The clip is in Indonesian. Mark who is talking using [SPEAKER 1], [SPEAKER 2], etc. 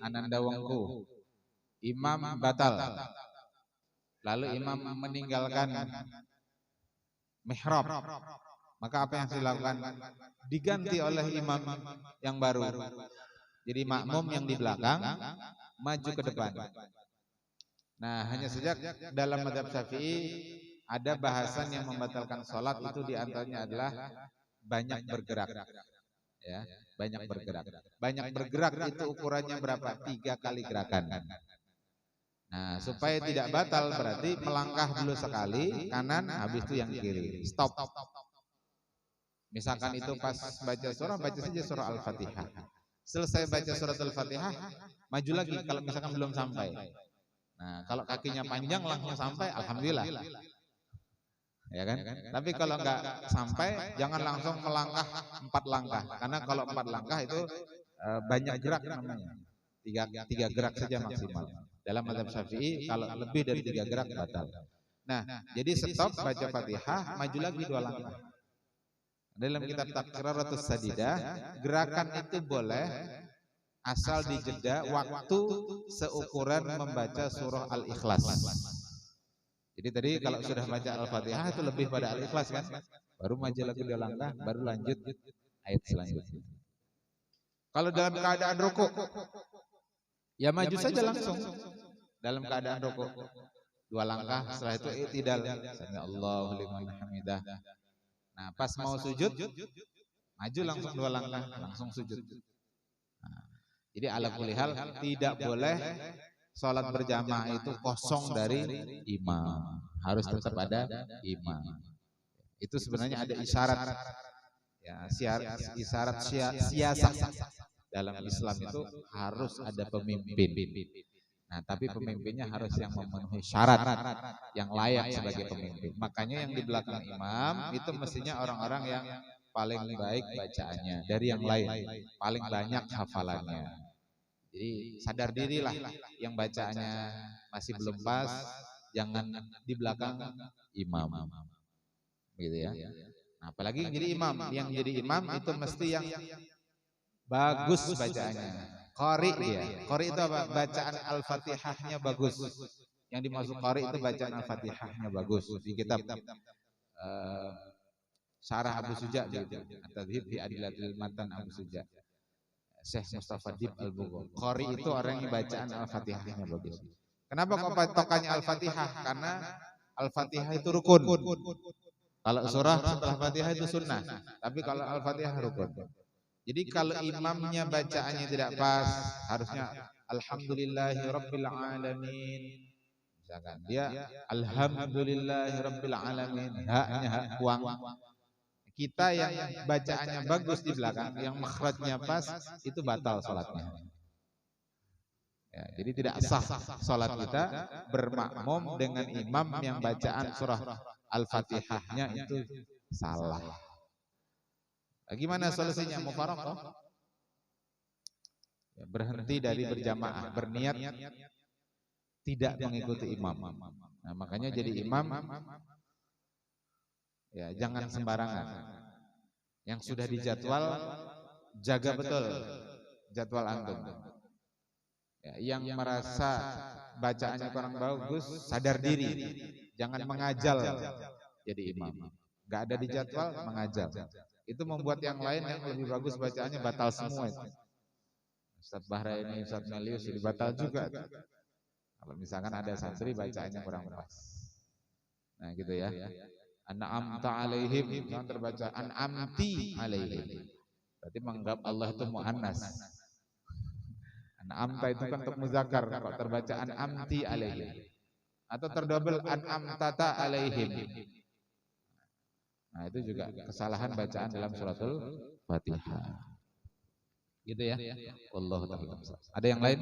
[SPEAKER 1] Ananda Wongku, imam batal, lalu imam meninggalkan mihrab, maka apa yang harus dilakukan? Diganti oleh imam yang baru. Jadi makmum yang di belakang maju ke depan. Nah, hanya saja dalam mazhab Syafi'i ada bahasan yang membatalkan sholat, itu diantaranya adalah banyak bergerak. Ya, banyak bergerak. Banyak bergerak itu ukurannya berapa? 3 kali gerakan. Nah, supaya tidak batal berarti melangkah dulu sekali kanan, habis itu yang kiri. Stop. Misalkan itu pas baca surah, baca saja surah Al-Fatihah. Selesai baca surat Al-Fatihah, maju lagi kalau misalkan belum sampai. Nah, kalau kakinya panjang langsung sampai, alhamdulillah. Ya kan? Tapi kalau enggak sampai, jangan langsung melangkah 4 langkah. Karena kalau 4 langkah itu banyak gerak namanya. 3 gerak saja maksimal. Dalam mazhab Syafi'i kalau lebih dari 3 gerak batal. Nah, jadi stop baca Fatihah, maju lagi 2 langkah. Dalam kitab Taqriratus Sadidah, gerakan itu boleh asal dijeda waktu seukuran membaca surah Al-Ikhlas. Jadi tadi kalau sudah baca Al-Fatihah itu lebih pada Al-Ikhlas kan? Baru maju lagi 2 langkah, baru lanjut ayat selanjutnya. Kalau dalam keadaan rukuk, ya maju saja langsung. Dalam keadaan rukuk 2 langkah, setelah itu i'tidal. Sami Allahu liman hamidah. Nah, pas mau sujud, maju langsung 2 langkah, langsung sujud. Nah, jadi ala kulli hal tidak boleh sholat berjamaah itu kosong dari imam. Harus tetap ada imam. Itu sebenarnya ada isyarat. Ya, isyarat siasat dalam Islam itu harus ada pemimpin. Nah, tapi pemimpinnya harus yang memenuhi syarat yang layak sebagai pemimpin. Makanya yang di belakang imam itu mestinya orang-orang yang paling baik bacaannya dari yang lain, paling banyak hafalannya. Jadi sadar dirilah yang bacaannya masih belum pas, jangan di belakang imam. Gitu ya. Nah, apalagi yang jadi imam, itu mesti yang bagus bacaannya. Qari dia. Qari itu apa? Bacaan Al-Fatihahnya bagus. Yang dimaksud qari itu bacaan Al-Fatihahnya bagus. Di kitab Syarah Abu Suja gitu. At-Tadhib fi Adilatil Matan Abu Suja. Syekh Mustafa Dib Al-Bughawi. Qari itu orang yang bacaan Al-Fatihahnya bagus. Kenapa kok patokannya Al-Fatihah? Karena Al-Fatihah itu rukun. Kalau surah setelah Fatihah itu sunnah. Tapi kalau Al-Fatihah rukun. Jadi kalau imamnya bacaannya tidak pas, harusnya Alhamdulillahirabbil alamin. Misalkan dia Alhamdulillahirabbil alamin, haknya hak kuang. Kita yang bacaannya bagus di belakang, yang makhrajnya pas, itu batal salatnya. Ya, jadi tidak sah salat kita bermakmum dengan imam yang bacaan surah Al-Fatihahnya itu salah. Gimana solusinya? Mufaraqah. Ya, berhenti dari berjamaah, berniat tidak mengikuti imam. Nah, makanya jadi imam ya jangan sembarangan. Yang sudah dijadwal jaga betul jadwal antum. Ya, yang merasa bacaannya kurang bagus sadar diri, jangan mengajal jadi imam. Enggak ada di jadwal mengajal. Itu membuat yang lain yang lebih bagus bacaannya batal semua itu. Ustaz Bahraini, Ustaz Melius jadi batal juga. Kalau misalkan ada santri bacaannya kurang pas. Nah gitu ya. An'amta alaihim, jangan terbaca an'amti alaihim. Berarti menganggap Allah itu muannas. An'amta itu kan untuk muzakkar, kalau terbaca an'amti alaihim. Atau terdouble an'amtata alaihim. Nah itu juga kesalahan bacaan dalam suratul Fatihah. Gitu ya. Wallahu ta'ala. Ada yang lain?